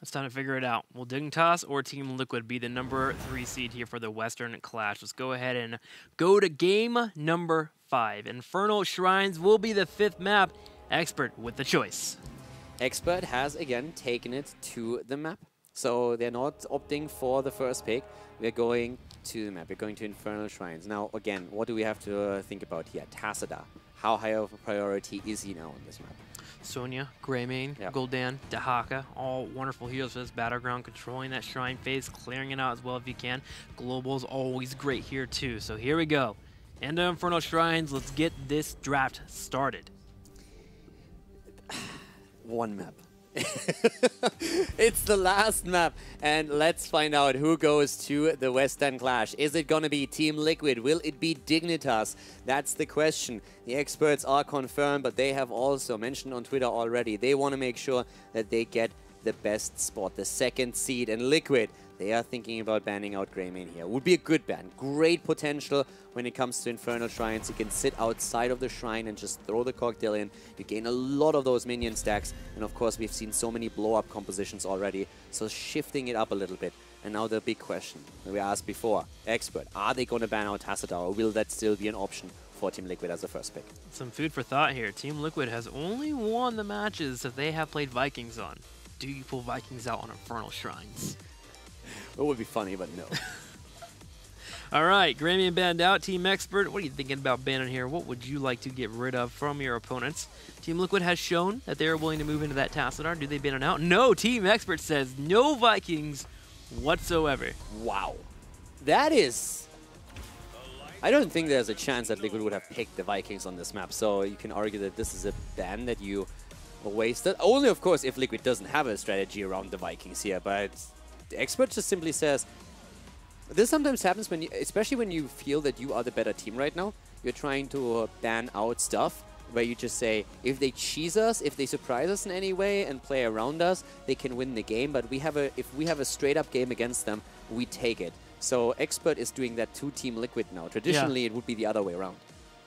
It's time to figure it out. Will Dignitas or Team Liquid be the number 3 seed here for the Western Clash? Let's go ahead and go to game number 5. Infernal Shrines will be the 5th map. Expert with the choice. Expert has again taken it to the map. So they're not opting for the first pick. We're going to the map. We're going to Infernal Shrines. Now, again, what do we have to think about here? Tassadar. How high of a priority is he now on this map? Sonya, Greymane, yep. Gul'dan, Dahaka, all wonderful heroes for this battleground, controlling that shrine phase, clearing it out as well if you can. Global's always great here too. So here we go. Into Infernal Shrines, let's get this draft started. One map. It's the last map, and let's find out who goes to the Western Clash. Is it gonna be Team Liquid? Will it be Dignitas? That's the question. The experts are confirmed, but they have also mentioned on Twitter already they want to make sure that they get the best spot, the 2nd seed. And Liquid, they are thinking about banning out Greymane here. Would be a good ban. Great potential when it comes to Infernal Shrines. You can sit outside of the shrine and just throw the cocktail in. You gain a lot of those minion stacks. And of course, we've seen so many blow-up compositions already. So shifting it up a little bit. And now the big question that we asked before. Expert, are they going to ban out Tassadar, or will that still be an option for Team Liquid as the first pick? Some food for thought here. Team Liquid has only won the matches that they have played Vikings on. Do you pull Vikings out on Infernal Shrines? It would be funny, but no. All right, Greymane banned out. Team Expert, what are you thinking about banning here? What would you like to get rid of from your opponents? Team Liquid has shown that they are willing to move into that Tassadar. Do they ban it out? No, Team Expert says no Vikings whatsoever. Wow. That is... I don't think there's a chance that Liquid would have picked the Vikings on this map, so you can argue that this is a ban that you wasted. Only, of course, if Liquid doesn't have a strategy around the Vikings here, but the Expert just simply says, this sometimes happens when you, especially when you feel that you are the better team right now. You're trying to ban out stuff where you just say, if they cheese us, if they surprise us in any way and play around us, they can win the game. But if we have a straight up game against them, we take it. So Expert is doing that to Team Liquid now. Traditionally, it would be the other way around.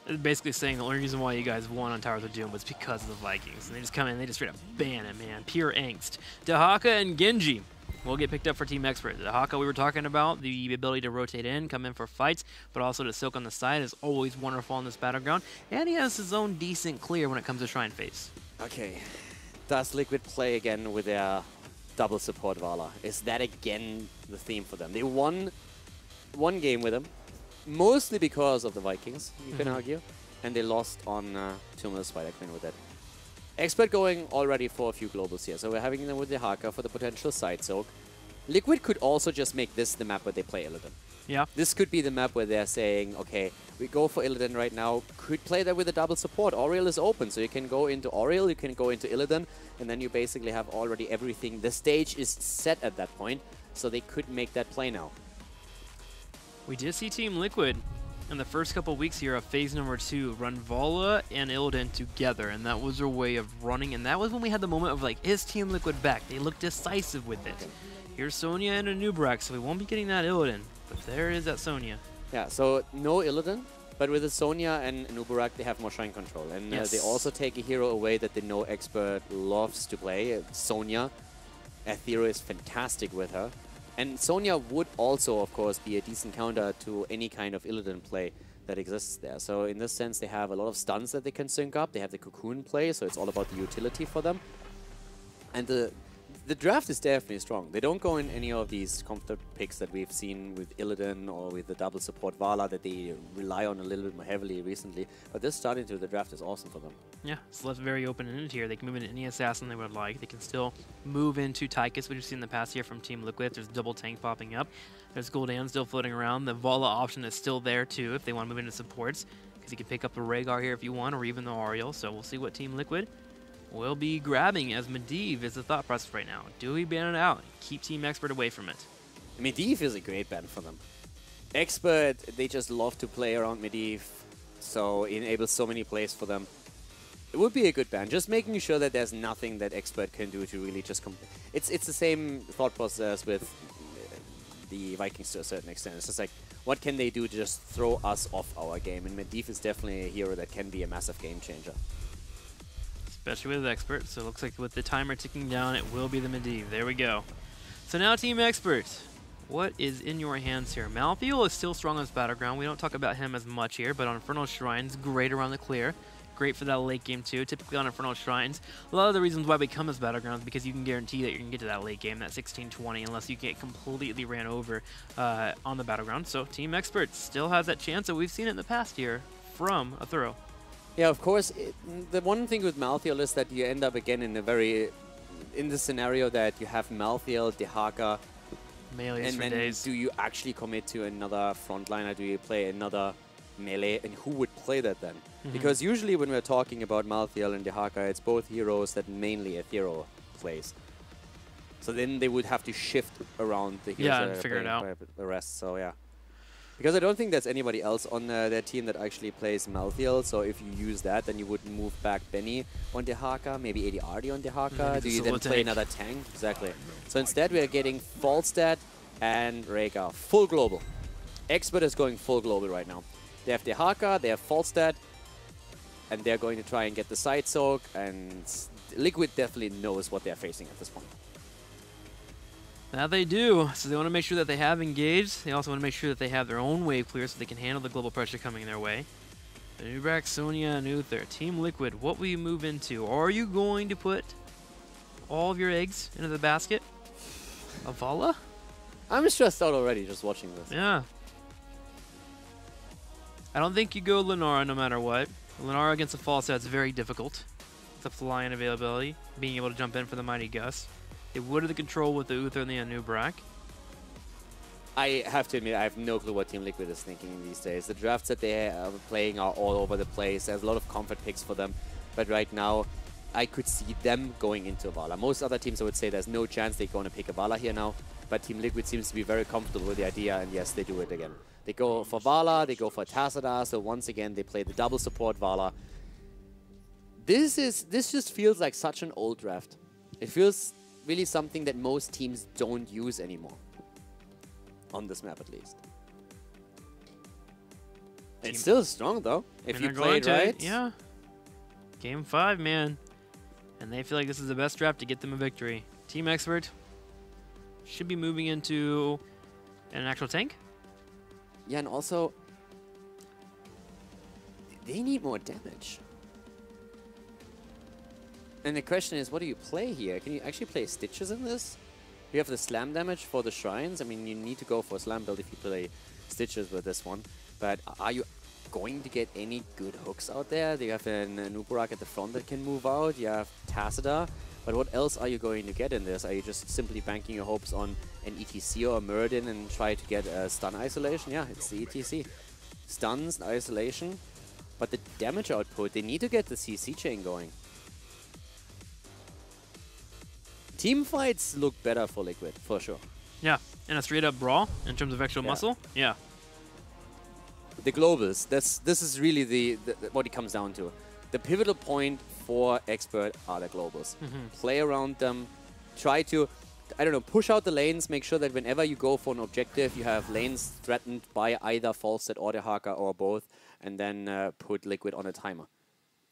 It's basically saying the only reason why you guys won on Towers of Doom was because of the Vikings. And they just come in and they just straight up ban it, man. Pure angst. Dahaka and Genji will get picked up for Team Expert. Dahaka, we were talking about, the ability to rotate in, come in for fights, but also to soak on the side is always wonderful on this battleground. And he has his own decent clear when it comes to Shrine Phase. Okay. Does Liquid play again with their double support Vala? Is that again the theme for them? They won one game with him, mostly because of the Vikings, you can argue, and they lost on Tomb of the Spider Queen with it. Expert going already for a few globals here, so we're having them with the Haka for the potential side soak. Liquid could also just make this the map where they play Illidan. Yeah. This could be the map where they're saying, okay, we go for Illidan right now, could play that with a double support. Oriel is open, so you can go into Oriel, you can go into Illidan, and then you basically have already everything. The stage is set at that point, so they could make that play now. We did see Team Liquid in the first couple weeks here of phase number 2 run Vala and Illidan together, and that was their way of running, and that was when we had the moment of like, is Team Liquid back? They looked decisive with it. Here's Sonya and a Nubrak, so we won't be getting that Illidan, but there is that Sonya. Yeah, so no Illidan, but with the Sonya and Nubarak, they have more shrine control, and they also take a hero away that they know Expert loves to play. Sonya, Aethero is fantastic with her. And Sonya would also, of course, be a decent counter to any kind of Illidan play that exists there. So in this sense, they have a lot of stuns that they can sync up. They have the Cocoon play, so it's all about the utility for them. And the draft is definitely strong. They don't go in any of these comfort picks that we've seen with Illidan or with the double support Vala that they rely on a little bit more heavily recently. But this starting to the draft is awesome for them. Yeah, it's left very open-ended here. They can move into any assassin they would like. They can still move into Tychus, which we've seen in the past here from Team Liquid. There's double tank popping up. There's Gul'dan still floating around. The Vala option is still there too if they want to move into supports, because you can pick up the Rhaegar here if you want, or even the Ariel. So we'll see what Team Liquid will be grabbing, as Medivh is the thought process right now. Do we ban it out? Keep Team Expert away from it. Medivh is a great ban for them. Expert, they just love to play around Medivh, so it enables so many plays for them. It would be a good ban, just making sure that there's nothing that Expert can do to really just it's the same thought process with the Vikings to a certain extent. It's just like, what can they do to just throw us off our game? And Medivh is definitely a hero that can be a massive game changer. especially with Expert. So it looks like with the timer ticking down, it will be the Medivh. There we go. So now Team Expert, what is in your hands here? Malthael is still strong on this battleground. We don't talk about him as much here, but on Infernal Shrines, great around the clear. Great for that late game too. Typically on Infernal Shrines, a lot of the reasons why we come as battlegrounds is because you can guarantee that you can get to that late game, that 16-20, unless you get completely ran over on the battleground. So Team Expert still has that chance, and we've seen it in the past year from a throw. Yeah, of course. The one thing with Malthael is that you end up again in the scenario that you have Malthael, Dehaka, Melees and for then days. do you actually commit to another frontliner? Do you play another melee? And who would play that then? Because usually when we're talking about Malthael and Dehaka, it's both heroes that mainly Ethereal plays. So then they would have to shift around the heroes that and are figure it playing out. by the rest. So yeah. Because I don't think there's anybody else on their team that actually plays Malthael, so if you use that, then you would move back Benny on Dehaka, maybe AD Ardy on Dehaka. Do you then play another tank? Exactly. So instead we are getting Falstad and Rhaegar. Full global. Expert is going full global right now. They have Dehaka, they have Falstad, and they're going to try and get the side soak, and Liquid definitely knows what they're facing at this point. That they do. So they want to make sure that they have engaged. They also want to make sure that they have their own wave clear so they can handle the global pressure coming their way. Nubrak, Sonya, and Uther. Team Liquid, what will you move into? Are you going to put all of your eggs into the basket? Avala? I'm stressed out already just watching this. Yeah. I don't think you go Lunara no matter what. Lunara against a Falstad is very difficult. It's a fly-in availability, being able to jump in for the Mighty Gus. They would have the control with the Uther and the Anubrak. I have to admit, I have no clue what Team Liquid is thinking these days. The drafts that they are playing are all over the place. There's a lot of comfort picks for them. But right now, I could see them going into Avala. Most other teams, I would say there's no chance they're going to pick Avala here now. But Team Liquid seems to be very comfortable with the idea, and yes, they do it again. They go for Vala, they go for Tassadar, so once again, they play the double support Vala. This just feels like such an old draft. It feels really something that most teams don't use anymore. On this map, at least. It's still strong, though. If you play it right. Yeah. Game 5, man. And they feel like this is the best draft to get them a victory. Team Expert should be moving into an actual tank. Yeah, and also, they need more damage. And the question is, what do you play here? Can you actually play Stitches in this? You have the slam damage for the shrines. I mean, you need to go for a slam build if you play Stitches with this one. But are you going to get any good hooks out there? You have an Nubarak at the front that can move out. You have Tassadar. But what else are you going to get in this? Are you just simply banking your hopes on an ETC or a Muradin and try to get a stun isolation? Yeah, it's the ETC. Stuns, isolation. But the damage output, they need to get the CC chain going. Team fights look better for Liquid, for sure. Yeah, and a straight-up brawl in terms of actual muscle. Yeah. The globals, this is really what it comes down to. The pivotal point for Expert are the globals. Play around them, try to, I don't know, push out the lanes, make sure that whenever you go for an objective, you have lanes threatened by either Falstad or Dehaka or both, and then put Liquid on a timer.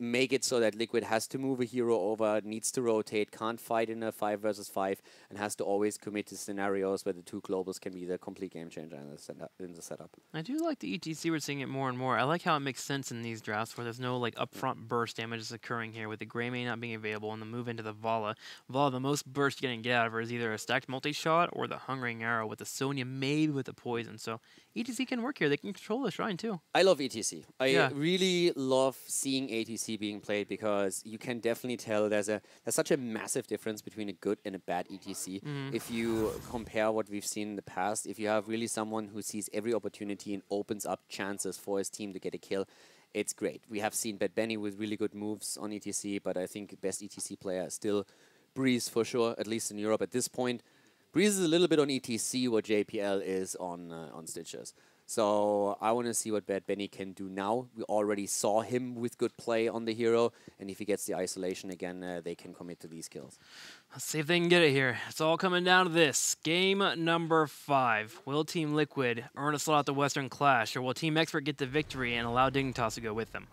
Make it so that Liquid has to move a hero over, needs to rotate, can't fight in a 5 versus 5, and has to always commit to scenarios where the two globals can be the complete game changer in the setup. I do like the ETC. We're seeing it more and more. I like how it makes sense in these drafts where there's no like upfront burst damage that's occurring here with the Greymane not being available and the move into the Vala. Vala, the most burst you're going to get out of her is either a stacked multi-shot or the Hungering Arrow with the Sonya, maybe with the Poison. So ETC can work here. They can control the Shrine too. I love ETC. I really love seeing ETC being played because you can definitely tell there's such a massive difference between a good and a bad ETC. If you compare what we've seen in the past, if you have really someone who sees every opportunity and opens up chances for his team to get a kill, it's great. We have seen Bad Benny with really good moves on ETC, but I think best ETC player is still Breeze for sure, at least in Europe at this point. Breeze is a little bit on ETC what JPL is on Stitches. So I want to see what Bad Benny can do now. We already saw him with good play on the hero, and if he gets the isolation again, they can commit to these kills. Let's see if they can get it here. It's all coming down to this. Game number 5. Will Team Liquid earn a slot at the Western Clash, or will Team Expert get the victory and allow Dignitas to go with them?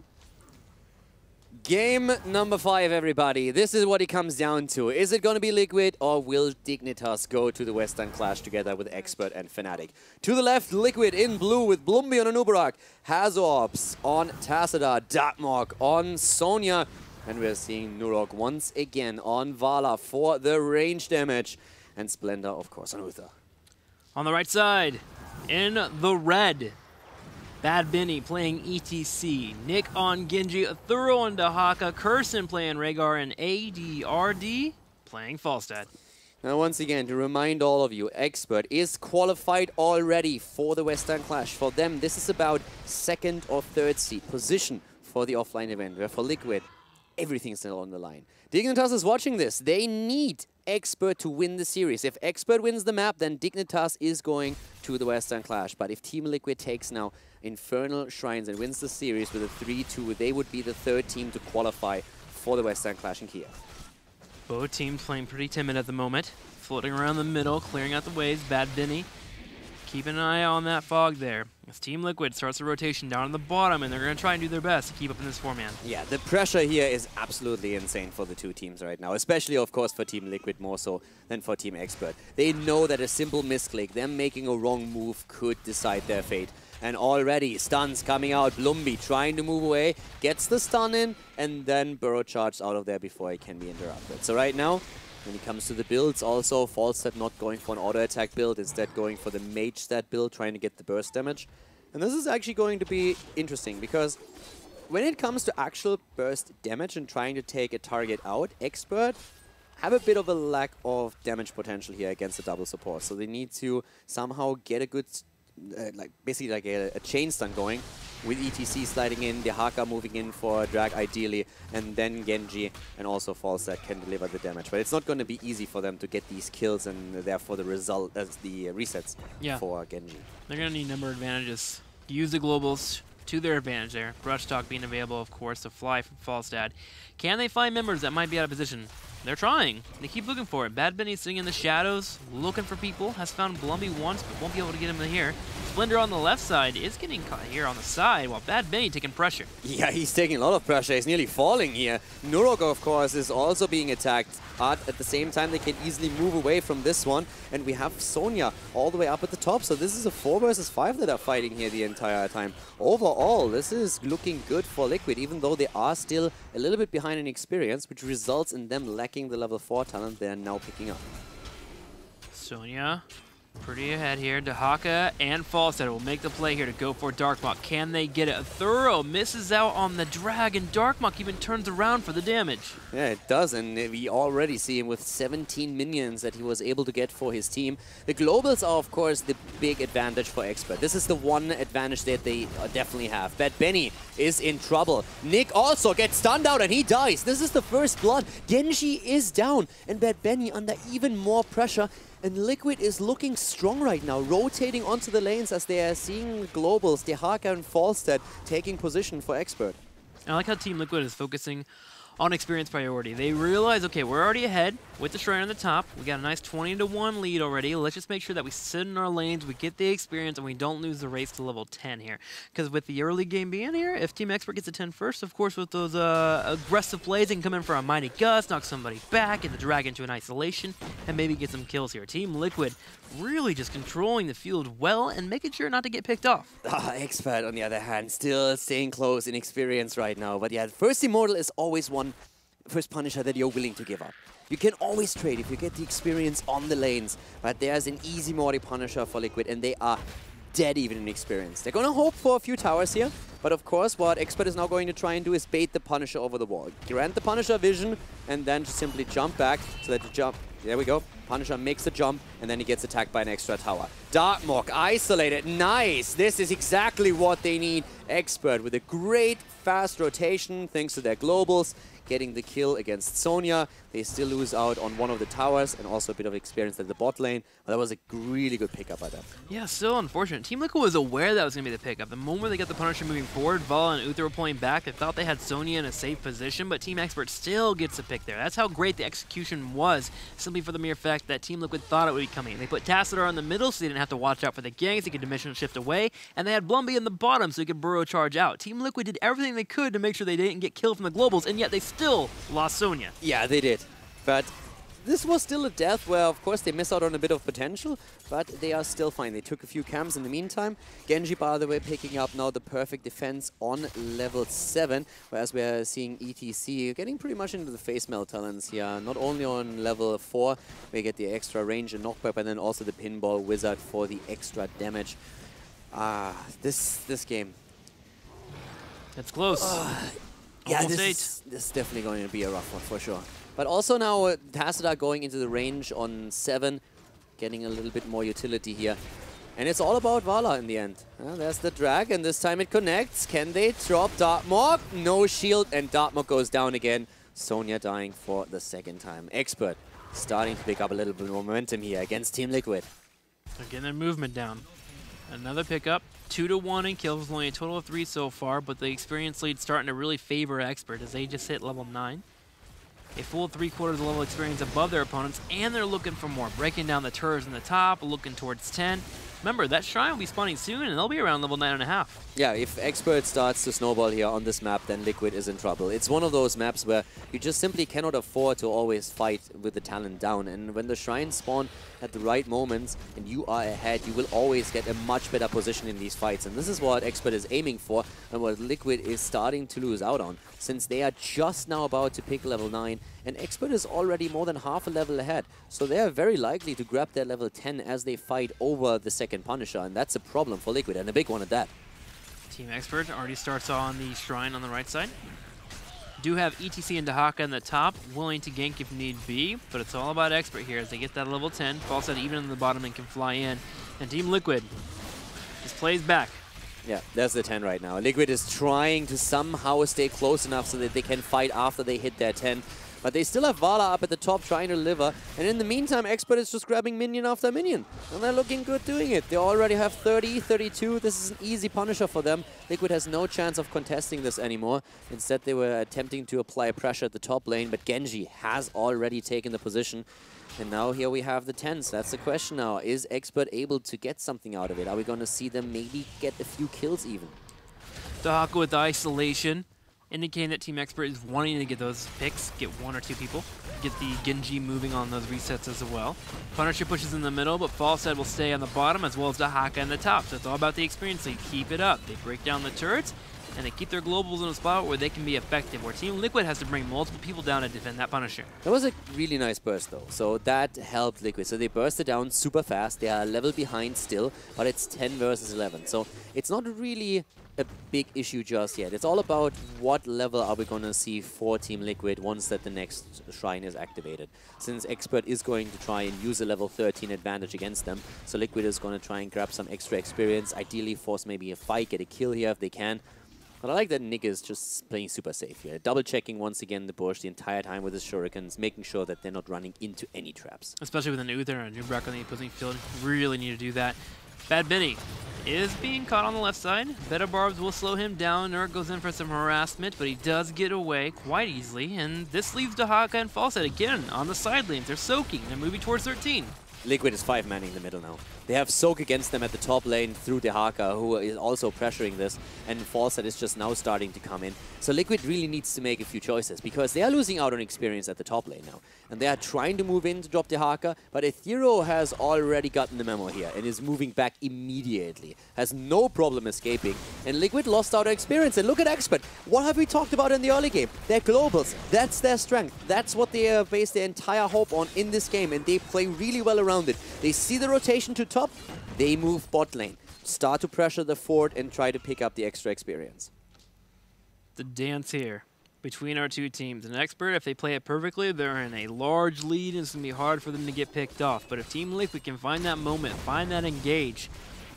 Game number 5, everybody. This is what it comes down to. Is it going to be Liquid, or will Dignitas go to the Western Clash together with Expert and Fnatic? To the left, Liquid in blue with Blumby on Anubarak, Hazorps on Tassadar, Darkmok on Sonya, and we're seeing Nurok once again on Vala for the range damage, and Splendor, of course, on Uther. On the right side, in the red, Bad Benny playing ETC, Nick on Genji, Thuro on Dahaka, Curson playing Rhaegar, and ADRD playing Falstad. Now once again, to remind all of you, Expert is qualified already for the Western Clash. For them, this is about 2nd or 3rd seed position for the offline event, where for Liquid, everything's still on the line. Dignitas is watching this. They need Expert to win the series. If Expert wins the map, then Dignitas is going to the Western Clash. But if Team Liquid takes now Infernal Shrines and wins the series with a 3-2, they would be the 3rd team to qualify for the Western Clash in Kiev. Both teams playing pretty timid at the moment. Floating around the middle, clearing out the waves. Bad Benny, keeping an eye on that fog there. As Team Liquid starts the rotation down on the bottom, and they're going to try and do their best to keep up in this 4-man. Yeah, the pressure here is absolutely insane for the two teams right now, especially, of course, for Team Liquid more so than for Team Expert. They know that a simple misclick, them making a wrong move, could decide their fate. And already, stuns coming out. Blumby trying to move away, gets the stun in, and then Burrow charged out of there before he can be interrupted. So right now, when it comes to the builds, also Falstad not going for an auto-attack build, instead going for the mage stat build, trying to get the burst damage. And this is actually going to be interesting, because when it comes to actual burst damage and trying to take a target out, Expert have a bit of a lack of damage potential here against the double support. So they need to somehow get a good, basically like a chain stun going, with ETC sliding in, Dahaka moving in for a drag ideally, and then Genji and also Falstad can deliver the damage. But it's not going to be easy for them to get these kills, and therefore the result as the resets for Genji. They're going to need number advantages. Use the globals to their advantage there. Brush Talk being available, of course, to fly from Falstad. Can they find members that might be out of position? They're trying. They keep looking for it. Bad Benny sitting in the shadows, looking for people. Has found Blumby once, but won't be able to get him in here. Splendor on the left side is getting caught here on the side, while Bad Benny taking pressure. Yeah, he's taking a lot of pressure. He's nearly falling here. Nurok, of course, is also being attacked. But at the same time, they can easily move away from this one. And we have Sonya all the way up at the top. So this is a 4 versus 5 that are fighting here the entire time. Overall, this is looking good for Liquid, even though they are still a little bit behind in experience, which results in them lacking the level 4 talent they're now picking up. Sonya pretty ahead here. Dahaka and Falstad will make the play here to go for Darkmok. Can they get it? Thuro misses out on the drag, and Darkmok even turns around for the damage. Yeah, it does, and we already see him with 17 minions that he was able to get for his team. The globals are, of course, the big advantage for Expert. This is the one advantage that they definitely have. Bad Benny is in trouble. Nick also gets stunned out, and he dies. This is the first blood. Genji is down, and Bad Benny under even more pressure. And Liquid is looking strong right now, rotating onto the lanes as they are seeing the globals, Dahaka and Falstad taking position for Expert. I like how Team Liquid is focusing on experience priority. They realize, okay, we're already ahead with the Shrine on the top. We got a nice 20-1 lead already. Let's just make sure that we sit in our lanes, we get the experience, and we don't lose the race to level 10 here. Because with the early game being here, if Team Expert gets a 10 first, of course, with those aggressive plays, they can come in for a Mighty Gust, knock somebody back, get the Dragon into an isolation, and maybe get some kills here. Team Liquid really just controlling the field well and making sure not to get picked off. Expert, on the other hand, still staying close in experience right now. But yeah, first Immortal is always one first Punisher that you're willing to give up. You can always trade if you get the experience on the lanes, but there's an easy Morty Punisher for Liquid, and they are dead even in experience. They're going to hope for a few towers here, but of course what Expert is now going to try and do is bait the Punisher over the wall. Grant the Punisher vision, and then just simply jump back so that you jump. There we go. Punisher makes a jump, and then he gets attacked by an extra tower. Darkmok isolated. Nice. This is exactly what they need. Expert with a great fast rotation thanks to their globals. getting the kill against Sonya. They still lose out on one of the towers and also a bit of experience at the bot lane. But that was a really good pickup by them. Yeah, still unfortunate. Team Liquid was aware that was going to be the pickup. The moment they got the Punisher moving forward, Vala and Uther were pulling back. They thought they had Sonya in a safe position, but Team Expert still gets a pick there. That's how great the execution was, simply for the mere fact that Team Liquid thought it would be coming. They put Tassadar in the middle so they didn't have to watch out for the ganks. They could dimensional shift away, and they had Blumby in the bottom so he could burrow charge out. Team Liquid did everything they could to make sure they didn't get killed from the globals, and yet they still lost Sonya. Yeah, they did. But this was still a death where, of course, they miss out on a bit of potential, but they are still fine. They took a few camps in the meantime. Genji, by the way, picking up now the perfect defense on level 7, whereas we're seeing ETC getting pretty much into the face melt talents here. Not only on level 4, we get the extra range and knockback, but then also the pinball wizard for the extra damage. This game. It's close. Yeah, this is definitely going to be a rough one for sure. But also now Tassadar going into the range on 7, getting a little bit more utility here. And it's all about Vala in the end. There's the drag, and this time it connects. Can they drop Dartmoor? No shield, and Dartmoor goes down again. Sonya dying for the second time. Expert starting to pick up a little bit more momentum here against Team Liquid. Again, their movement down. Another pickup. 2-1 in kills, only a total of 3 so far, but the experience lead starting to really favor Expert as they just hit level 9. A full 3/4 of the level experience above their opponents, and they're looking for more. Breaking down the turrets in the top, looking towards 10. Remember, that shrine will be spawning soon, and they'll be around level 9.5. Yeah, if Expert starts to snowball here on this map, then Liquid is in trouble. It's one of those maps where you just simply cannot afford to always fight with the talent down. And when the shrines spawn at the right moments and you are ahead, you will always get a much better position in these fights. And this is what Expert is aiming for and what Liquid is starting to lose out on, since they are just now about to pick level 9 and Expert is already more than half a level ahead. So they are very likely to grab their level 10 as they fight over the second Punisher, and that's a problem for Liquid, and a big one at that. Team Expert already starts on the shrine on the right side. Do have ETC and Dahaka in the top, willing to gank if need be, but it's all about Expert here as they get that level 10. False out even in the bottom and can fly in. And Team Liquid just plays back. Yeah, there's the 10 right now. Liquid is trying to somehow stay close enough so that they can fight after they hit their 10. But they still have Vala up at the top trying to deliver. And in the meantime, Expert is just grabbing minion after minion. And they're looking good doing it. They already have 30, 32. This is an easy Punisher for them. Liquid has no chance of contesting this anymore. Instead, they were attempting to apply pressure at the top lane. But Genji has already taken the position. And now here we have the 10s. That's the question now. Is Expert able to get something out of it? Are we going to see them maybe get a few kills even? Dahaka with the isolation, indicating that Team Expert is wanting to get those picks, get 1 or 2 people, get the Genji moving on those resets as well. Punisher pushes in the middle, but Falsehead will stay on the bottom as well as Dahaka in the top. So it's all about the experience. They keep it up. They break down the turrets, and they keep their globals in a spot where they can be effective, where Team Liquid has to bring multiple people down to defend that Punisher. That was a really nice burst though, so that helped Liquid. So they bursted down super fast, they are a level behind still, but it's 10 versus 11. So it's not really a big issue just yet. It's all about what level are we going to see for Team Liquid once that the next shrine is activated. Since Expert is going to try and use a level 13 advantage against them, so Liquid is going to try and grab some extra experience, ideally force maybe a fight, get a kill here if they can. But I like that Nick is just playing super safe here. Double checking once again the bush the entire time with his shurikens, making sure that they're not running into any traps. Especially with an Uther and a Nubrak on the opposing field, really need to do that. Bad Benny is being caught on the left side. Better Barbs will slow him down. Nurk goes in for some harassment, but he does get away quite easily. And this leaves Dahaka and Falsehead again on the side lanes. They're soaking. They're moving towards 13. Liquid is 5-manning the middle now. They have Soak against them at the top lane through Dahaka, who is also pressuring this, and Falsehead is just now starting to come in. So Liquid really needs to make a few choices, because they are losing out on experience at the top lane now. And they are trying to move in to drop Dahaka, but Ethereal has already gotten the memo here and is moving back immediately. Has no problem escaping, and Liquid lost out on experience. And look at Expert. What have we talked about in the early game? They're globals. That's their strength. That's what they base their entire hope on in this game, and they play really well around it. They see the rotation to top, they move bot lane, start to pressure the fort and try to pick up the extra experience. The dance here between our two teams. An Expert, if they play it perfectly, they're in a large lead and it's going to be hard for them to get picked off. But if Team Liquid can find that moment, find that engage,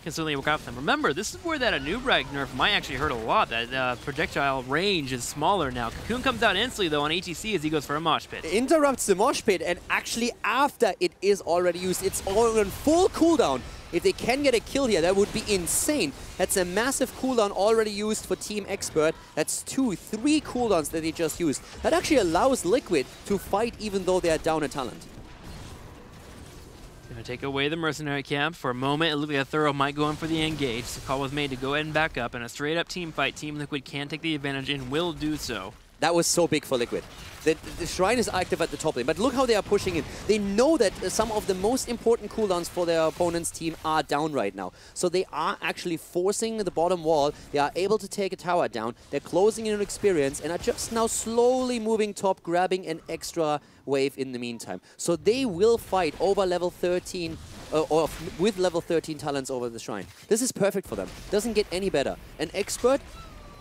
can certainly work out for them. Remember, this is where that Anubrag nerf might actually hurt a lot. That projectile range is smaller now. Cocoon comes out instantly, though, on HGC as he goes for a mosh pit. Interrupts the mosh pit, and actually after it is already used, it's all on full cooldown. If they can get a kill here, that would be insane. That's a massive cooldown already used for Team Expert. That's 2, 3 cooldowns that they just used. That actually allows Liquid to fight even though they are down a talent. Gonna take away the mercenary camp. For a moment, it looked like a Thorough might go in for the engage. The call was made to go ahead and back up. In a straight-up team fight, Team Liquid can take the advantage and will do so. That was so big for Liquid. The Shrine is active at the top lane, but look how they are pushing in. They know that some of the most important cooldowns for their opponent's team are down right now. So they are actually forcing the bottom wall. They are able to take a tower down. They're closing in on experience and are just now slowly moving top, grabbing an extra wave in the meantime. So they will fight over level 13, or with level 13 talents over the Shrine. This is perfect for them. Doesn't get any better. An Expert,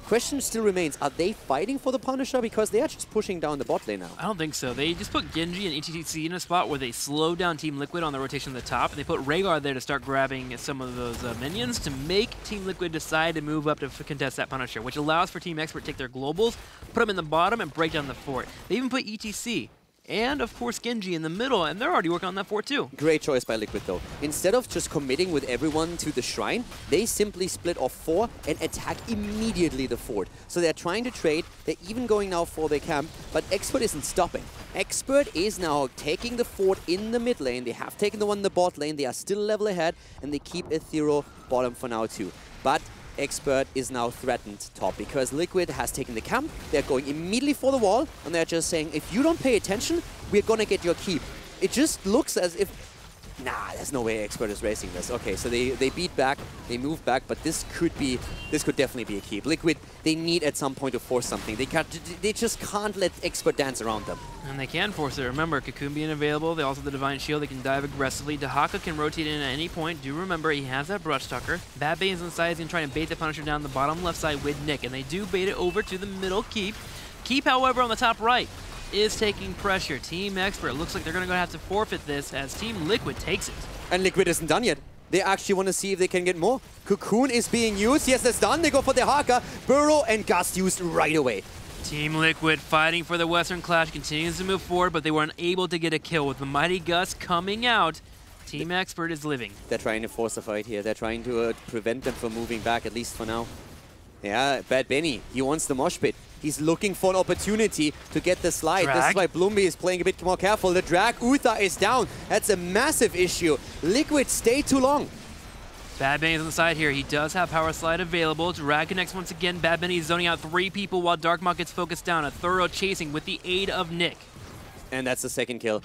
question still remains, are they fighting for the Punisher? Because they are just pushing down the bot lane now. I don't think so. They just put Genji and HGC in a spot where they slow down Team Liquid on the rotation at the top, and they put Rhaegar there to start grabbing some of those minions to make Team Liquid decide to move up to contest that Punisher, which allows for Team Expert to take their globals, put them in the bottom, and break down the fort. They even put ETC and, of course, Genji in the middle, and they're already working on that fort too. Great choice by Liquid, though. Instead of just committing with everyone to the Shrine, they simply split off 4 and attack immediately the fort. So they're trying to trade, they're even going now for their camp, but Expert isn't stopping. Expert is now taking the fort in the mid lane, they have taken the one in the bot lane, they are still a level ahead, and they keep Ethereal bottom for now too. But Expert is now threatened top because Liquid has taken the camp. They're going immediately for the wall, and they're just saying, if you don't pay attention, we're gonna get your keep. It just looks as if, nah, there's no way Expert is racing this. Okay, so they beat back, they move back, but this could definitely be a keep. Liquid, they need at some point to force something. They just can't let Expert dance around them. And they can force it. Remember, Cocoon being available, they also have the Divine Shield, they can dive aggressively. Dahaka can rotate in at any point. Do remember, he has that Brush Tucker. Bad Bane's inside, he's gonna try and bait the Punisher down the bottom left side with Nick, and they do bait it over to the middle keep. Keep, however, on the top right is taking pressure. Team Expert looks like they're gonna have to forfeit this as Team Liquid takes it. And Liquid isn't done yet. They actually want to see if they can get more. Cocoon is being used. Yes, that's done. They go for the Haka. Burrow and Gust used right away. Team Liquid fighting for the Western Clash continues to move forward, but they were unable to get a kill. With the Mighty Gust coming out, Team Expert is living. They're trying to force a fight here. They're trying to prevent them from moving back, at least for now. Yeah, Bad Benny, he wants the mosh pit. He's looking for an opportunity to get the slide. Drag. This is why Bloomby is playing a bit more careful. The drag, Uther is down. That's a massive issue. Liquid stay too long. Bad Benny's on the side here. He does have Power Slide available. Drag connects once again. Bad Benny is zoning out 3 people while Darkmok gets focused down. A Thorough chasing with the aid of Nick. And that's the second kill.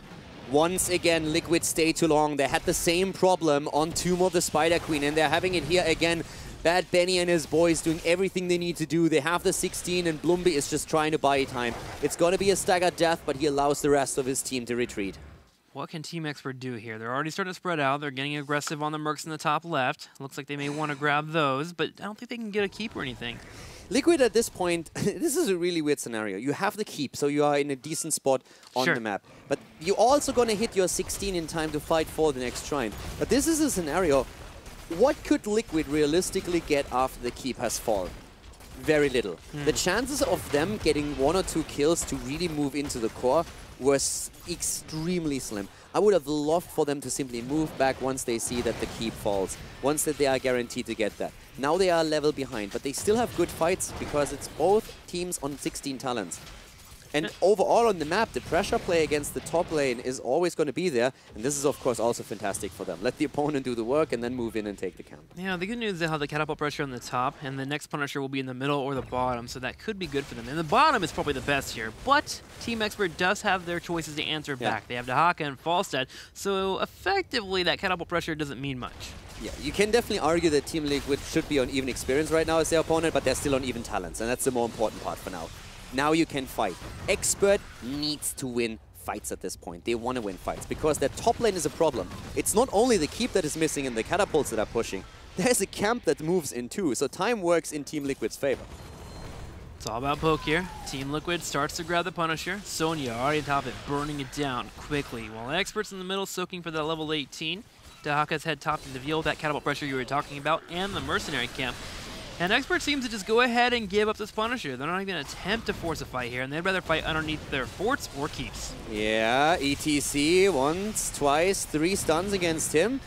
Once again, Liquid stay too long. They had the same problem on Tomb of the Spider Queen, and they're having it here again. Bad Benny and his boys doing everything they need to do. They have the 16, and Bloomby is just trying to buy time. It's going to be a staggered death, but he allows the rest of his team to retreat. What can Team Expert do here? They're already starting to spread out. They're getting aggressive on the Mercs in the top left. Looks like they may want to grab those, but I don't think they can get a keep or anything. Liquid at this point, this is a really weird scenario. You have the keep, so you are in a decent spot on the map. But you're also going to hit your 16 in time to fight for the next shrine. But this is a scenario. What could Liquid realistically get after the keep has fallen? Very little. The chances of them getting 1 or 2 kills to really move into the core was extremely slim. I would have loved for them to simply move back once they see that the keep falls, once that they are guaranteed to get that. Now they are a level behind, but they still have good fights because it's both teams on 16 talents. And overall on the map, the pressure play against the top lane is always going to be there. And this is, of course, also fantastic for them. Let the opponent do the work and then move in and take the camp. Yeah, the good news is they have the catapult pressure on the top, and the next Punisher will be in the middle or the bottom, so that could be good for them. And the bottom is probably the best here, but Team Expert does have their choices to answer back. They have Dahaka and Falstad, so effectively that catapult pressure doesn't mean much. Yeah, you can definitely argue that Team Liquid should be on even experience right now as their opponent, but they're still on even talents, and that's the more important part for now. Now you can fight. Expert needs to win fights at this point. They want to win fights because their top lane is a problem. It's not only the keep that is missing and the catapults that are pushing. There's a camp that moves in too, so time works in Team Liquid's favor. It's all about poke here. Team Liquid starts to grab the Punisher. Sonya already on top of it, burning it down quickly, while Expert's in the middle soaking for that level 18. Dahaka's head top to reveal that catapult pressure you were talking about, and the mercenary camp. And Expert seems to just go ahead and give up this Punisher. They're not even going to attempt to force a fight here, and they'd rather fight underneath their forts or keeps. Yeah, ETC once, twice, 3 stuns against him.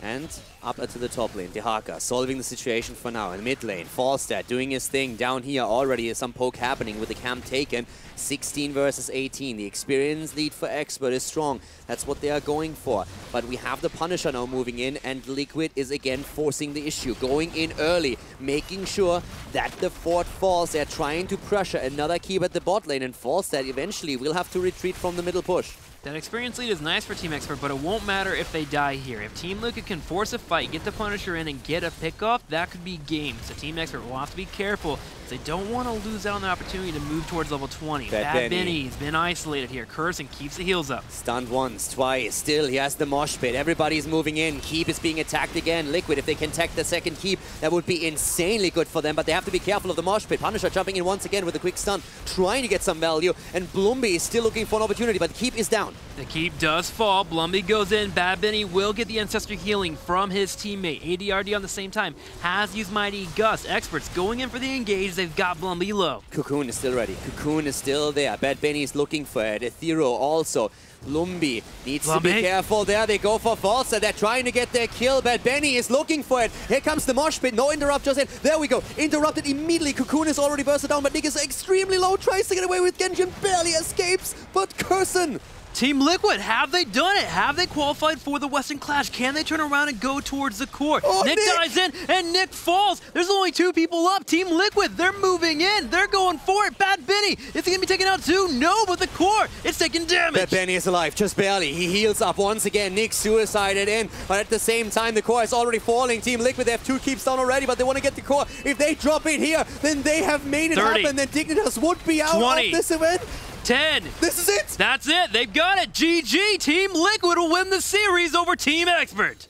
And up to the top lane, Dahaka solving the situation for now. In mid lane, Falstad doing his thing. Down here already some poke happening with the camp taken. 16 versus 18. The experience lead for Expert is strong. That's what they are going for. But we have the Punisher now moving in, and Liquid is again forcing the issue. Going in early, making sure that the fort falls. They're trying to pressure another keep at the bot lane, and Falstad eventually will have to retreat from the middle push. That experience lead is nice for Team Expert, but it won't matter if they die here. If Team Liquid can force a fight, get the Punisher in, and get a pickoff, that could be game. So Team Expert will have to be careful. They don't want to lose out on the opportunity to move towards level 20. Bad Benny's been isolated here. Curse keeps the heals up. Stunned once, twice. Still, he has the mosh pit. Everybody's moving in. Keep is being attacked again. Liquid, if they can tech the second keep, that would be insanely good for them. But they have to be careful of the mosh pit. Punisher jumping in once again with a quick stun, trying to get some value. And Blumby is still looking for an opportunity, but the keep is down. The keep does fall. Blumby goes in. Bad Benny will get the Ancestor healing from his teammate. ADRD on the same time has used Mighty Gust. Experts going in for the engage. They've got Blumby low. Cocoon is still ready. Cocoon is still there. Bad Benny is looking for it. Ethereal also. Lumbi needs to be careful there. They go for Falsa. They're trying to get their kill. Bad Benny is looking for it. Here comes the mosh pit. No interrupt just yet. There we go. Interrupted immediately. Cocoon is already bursted down, but Nick is extremely low. Tries to get away with Genji and barely escapes. But Curson. Team Liquid, have they done it? Have they qualified for the Western Clash? Can they turn around and go towards the core? Oh, Nick dives in, and Nick falls. There's only 2 people up. Team Liquid, they're moving in. They're going for it. Bad Benny, is he going to be taken out too? No, but the core, it's taking damage. Bad Benny is alive, just barely. He heals up once again. Nick suicided in, but at the same time, the core is already falling. Team Liquid, they have 2 keeps down already, but they want to get the core. If they drop it here, then they have made it 30. happen. Then Dignitas would be out 20. of this event. 10. This is it. That's it. They've got it. GG. Team Liquid will win the series over Team Expert.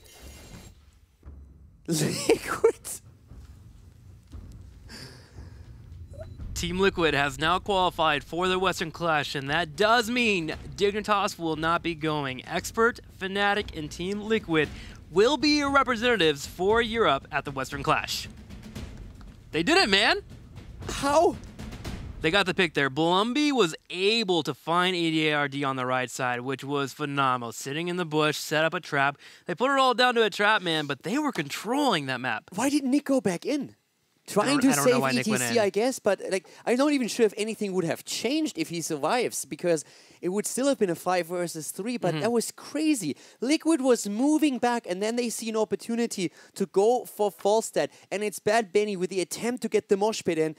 Liquid. Team Liquid has now qualified for the Western Clash, and that does mean Dignitas will not be going. Expert, Fnatic, and Team Liquid will be your representatives for Europe at the Western Clash. They did it, man. How? They got the pick there. Blumby was able to find ADARD on the right side, which was phenomenal. Sitting in the bush, set up a trap. They put it all down to a trap, man, but they were controlling that map. Why didn't Nick go back in? Trying to save ETC, I guess, but like I'm not even sure if anything would have changed if he survives, because it would still have been a 5 versus 3, but that was crazy. Liquid was moving back, and then they see an opportunity to go for Falstad, and it's Bad Benny with the attempt to get the mosh pit in.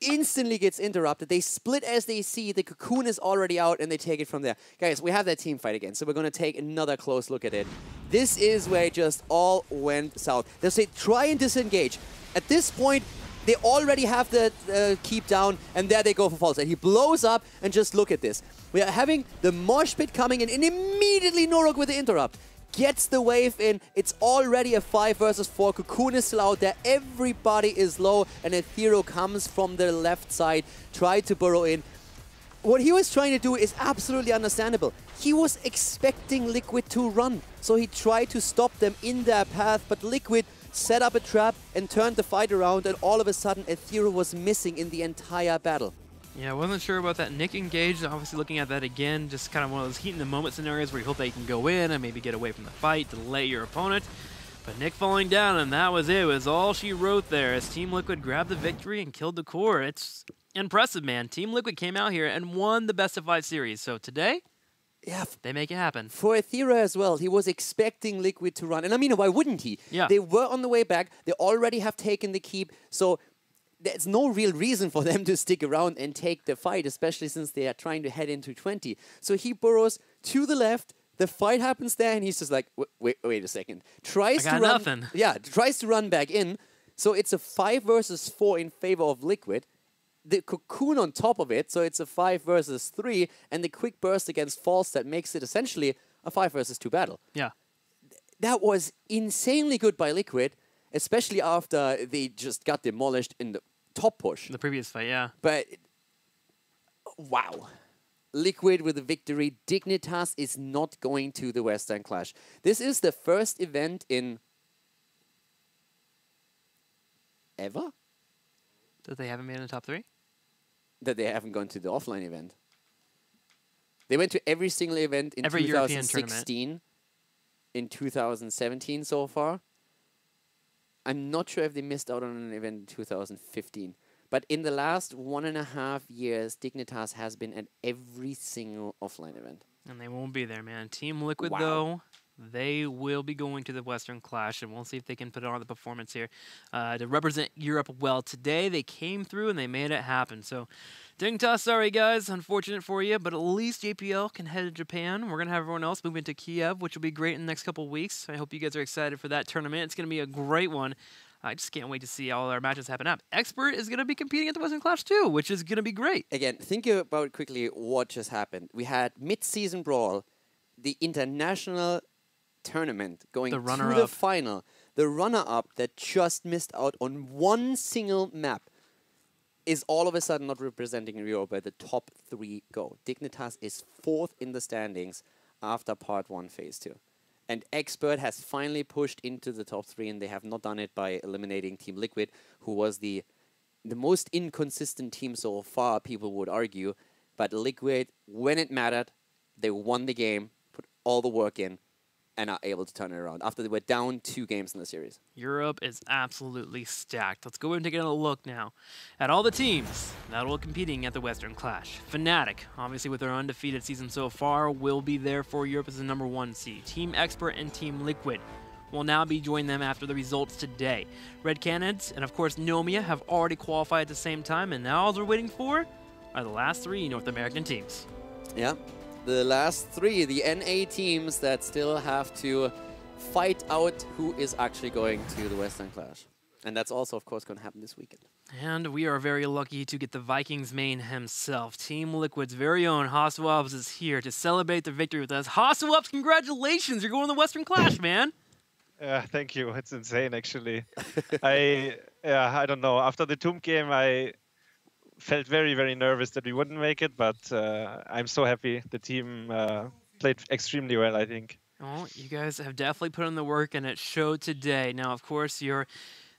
Instantly gets interrupted. They split as they see. The Cocoon is already out, and they take it from there. Guys, we have that team fight again, so we're going to take another close look at it. This is where it just all went south. They say try and disengage. At this point, they already have the keep down, and there they go for Falstad. He blows up, and just look at this. We are having the mosh pit coming in, and immediately Norok with the interrupt. Gets the wave in. It's already a 5 versus 4. Cocoon is still out there. Everybody is low, and Ethereal comes from the left side. Tried to burrow in. What he was trying to do is absolutely understandable. He was expecting Liquid to run, so he tried to stop them in their path, but Liquid set up a trap and turned the fight around, and all of a sudden Ethereal was missing in the entire battle. Yeah, I wasn't sure about that. Nick engaged, obviously looking at that again, just kind of one of those heat in the moment scenarios where you hope that you can go in and maybe get away from the fight, delay your opponent. But Nick falling down, and that was it. It was all she wrote there as Team Liquid grabbed the victory and killed the core. It's impressive, man. Team Liquid came out here and won the best of 5 series. So today, yeah, they make it happen. For Ethereal as well, he was expecting Liquid to run. And I mean, why wouldn't he? Yeah. They were on the way back. They already have taken the keep. So there's no real reason for them to stick around and take the fight, especially since they are trying to head into 20. So he burrows to the left. The fight happens there, and he's just like, wait a second. Tries to run. Nothing. Yeah, tries to run back in. So it's a 5 versus 4 in favor of Liquid. The Cocoon on top of it, so it's a 5 versus 3, and the quick burst against False that makes it essentially a 5 versus 2 battle. Yeah. That was insanely good by Liquid, especially after they just got demolished in the top push. The previous fight, yeah. But, wow. Liquid with a victory. Dignitas is not going to the Western Clash. This is the first event in ever That they haven't made in the top 3? that they haven't gone to the offline event. They went to every single event in Every European tournament. 2016, in 2017 so far. I'm not sure if they missed out on an event in 2015. But in the last 1.5 years, Dignitas has been at every single offline event. And they won't be there, man. Team Liquid, Wow. though, they will be going to the Western Clash, and we'll see if they can put on the performance here to represent Europe well. Today, they came through, and they made it happen. So, Dignitas, sorry, guys. Unfortunate for you, but at least JPL can head to Japan. We're going to have everyone else move into Kiev, which will be great in the next couple of weeks. I hope you guys are excited for that tournament. It's going to be a great one. I just can't wait to see all our matches happen up. Expert is going to be competing at the Western Clash too, which is going to be great. Again, think about quickly what just happened. We had mid-season brawl, the international tournament going to the final. The runner-up that just missed out on one single map is all of a sudden not representing Europe where the top 3 go. Dignitas is 4th in the standings after part 1, phase 2. And Expert has finally pushed into the top 3, and they have not done it by eliminating Team Liquid, who was the most inconsistent team so far, people would argue. But Liquid, when it mattered, they won the game, put all the work in, and are able to turn it around after they were down 2 games in the series. Europe is absolutely stacked. Let's go ahead and take a look now at all the teams that will be competing at the Western Clash. Fnatic, obviously with their undefeated season so far, will be there for Europe as the #1 seed. Team Expert and Team Liquid will now be joining them after the results today. Red Canids and of course Nomia have already qualified at the same time, and now all they're waiting for are the last 3 North American teams. Yeah. The last 3, the NA teams that still have to fight out who is actually going to the Western Clash. And that's also, of course, going to happen this weekend. And we are very lucky to get the Vikings main himself. Team Liquid's very own Haswabs is here to celebrate the victory with us. Haswabs, congratulations! You're going to the Western Clash, man! Thank you. It's insane, actually. I don't know. After the Tomb game, I felt very, very nervous that we wouldn't make it, but I'm so happy. The team played extremely well, I think. Well, you guys have definitely put in the work, and it showed today. Now, of course, your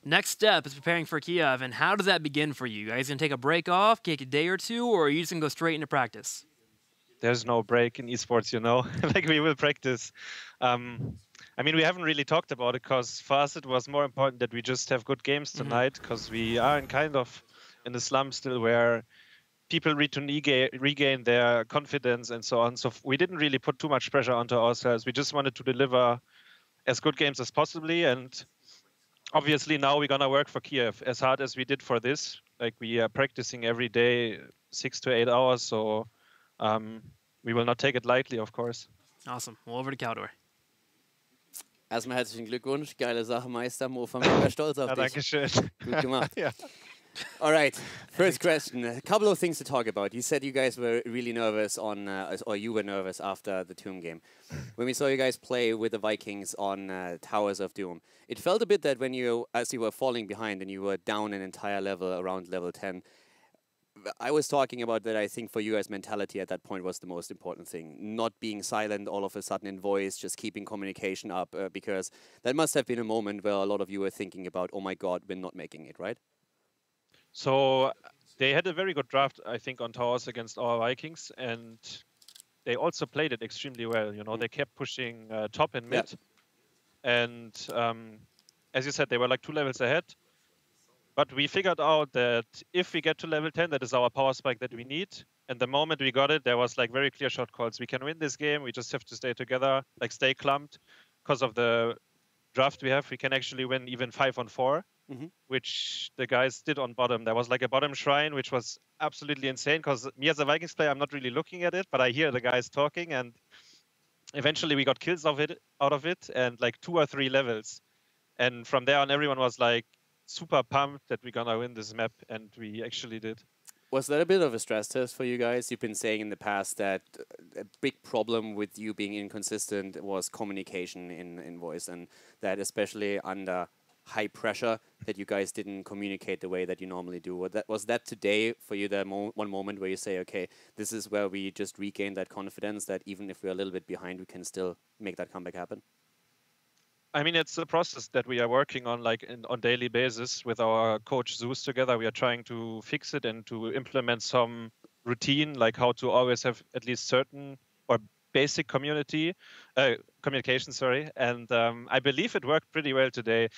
next step is preparing for Kiev, and how does that begin for you? You guys going to take a break off, take a day or 2, or are you just going to go straight into practice? There's no break in esports, you know. Like, we will practice. I mean, we haven't really talked about it, because for us it was more important that we just have good games tonight, because we are in the slum still where people need to regain their confidence and so on. So we didn't really put too much pressure onto ourselves. We just wanted to deliver as good games as possibly. And obviously now we're going to work for Kiev as hard as we did for this. Like, we are practicing every day 6 to 8 hours. So we will not take it lightly, of course. Awesome. Well, over to Caldor. Erstmal herzlichen Glückwunsch. Geile Sache, Meister. Mo, Familie, stolz auf dich. Dankeschön. Gut gemacht. Yeah. All right, first question. A couple of things to talk about. You said you guys were really nervous or you were nervous after the Tomb game. When we saw you guys play with the Vikings on Towers of Doom, it felt a bit that as you were falling behind and you were down an entire level around level 10, I was talking about that. I think for you guys, mentality at that point was the most important thing. Not being silent all of a sudden in voice, just keeping communication up, because that must have been a moment where a lot of you were thinking about, oh my God, we're not making it, right? So they had a very good draft, I think, on towers against our Vikings, and they also played it extremely well. You know, they kept pushing top and mid, and as you said, they were like 2 levels ahead. But we figured out that if we get to level 10, that is our power spike that we need. And the moment we got it, there was like very clear shot calls. We can win this game. We just have to stay together, like stay clumped, because of the draft we have. We can actually win even 5-on-4. Which the guys did on bottom. There was like a bottom shrine, which was absolutely insane, because me as a Vikings player, I'm not really looking at it, but I hear the guys talking, and eventually we got kills out of it, and like 2 or 3 levels. And from there on, everyone was like super pumped that we're gonna win this map, and we actually did. Was that a bit of a stress test for you guys? You've been saying in the past that a big problem with you being inconsistent was communication in voice, and that especially under high pressure that you guys didn't communicate the way that you normally do? Was that today for you the one moment where you say, okay, this is where we just regain that confidence that even if we're a little bit behind, we can still make that comeback happen? I mean, it's a process that we are working on, like on daily basis with our coach Zeus together. We are trying to fix it and to implement some routine, like how to always have at least certain or basic communication. Sorry, and I believe it worked pretty well today.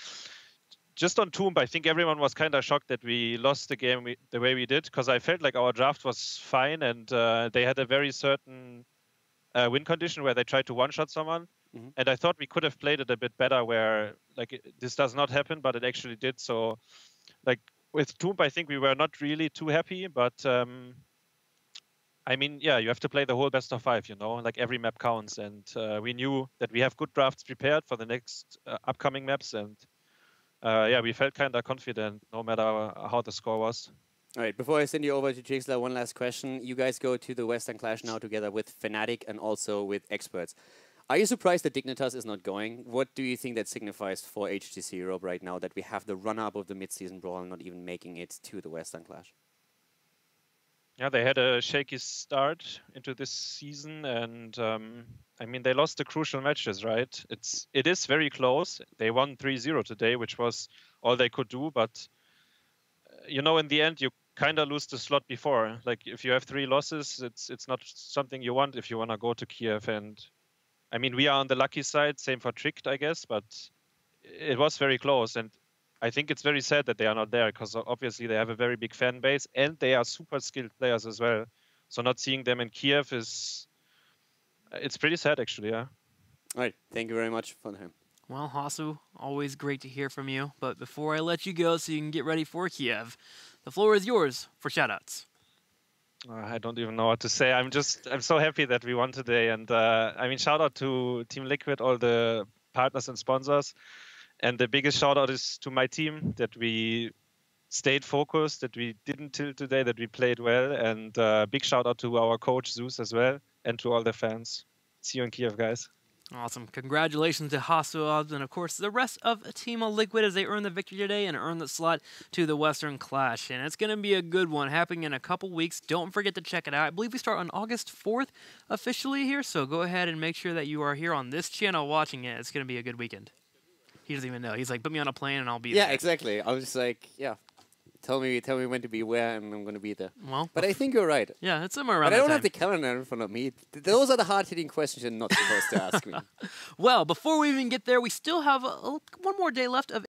Just on Tomb, I think everyone was kind of shocked that we lost the game the way we did, because I felt like our draft was fine and they had a very certain win condition where they tried to one-shot someone. Mm-hmm. And I thought we could have played it a bit better where like this does not happen, but it actually did. So like with Tomb, I think we were not really too happy, but I mean, yeah, you have to play the whole best of 5, you know, like every map counts. And we knew that we have good drafts prepared for the next upcoming maps. And yeah, we felt kind of confident no matter how the score was. All right, before I send you over to Jixler, one last question. You guys go to the Western Clash now together with Fnatic and also with Experts. Are you surprised that Dignitas is not going? What do you think that signifies for HGC Europe right now that we have the run-up of the mid-season brawl not even making it to the Western Clash? Yeah, they had a shaky start into this season, and I mean, they lost the crucial matches, right? It is very close. They won 3-0 today, which was all they could do, but you know, in the end, you kind of lose the slot before. Like, if you have 3 losses, it's not something you want if you want to go to Kiev. And I mean, we are on the lucky side, same for Tricked, I guess, but it was very close. And I think it's very sad that they are not there, because obviously they have a very big fan base and they are super skilled players as well. So not seeing them in Kiev it's pretty sad, actually, yeah. All right, thank you very much for him. Well, Hasu, always great to hear from you. But before I let you go so you can get ready for Kiev, the floor is yours for shoutouts. I don't even know what to say. I'm so happy that we won today. And I mean, shout out to Team Liquid, all the partners and sponsors. And the biggest shout out is to my team, that we stayed focused, that we didn't tilt today, that we played well. And big shout out to our coach Zeus as well, and to all the fans. See you in Kiev, guys. Awesome. Congratulations to Hasu and, of course, the rest of Team Liquid as they earn the victory today and earn the slot to the Western Clash. And it's going to be a good one happening in a couple weeks. Don't forget to check it out. I believe we start on August 4th officially here, so go ahead and make sure that you are here on this channel watching it. It's going to be a good weekend. He doesn't even know. He's like, put me on a plane and I'll be there. Yeah, exactly. I was just like, yeah. Tell me when to be where, and I'm going to be there. Well, but I think you're right. Yeah, it's somewhere around But I don't time. have the calendar in front of me. Those are the hard-hitting questions you're not supposed to ask me. Well, before we even get there, we still have one more day left of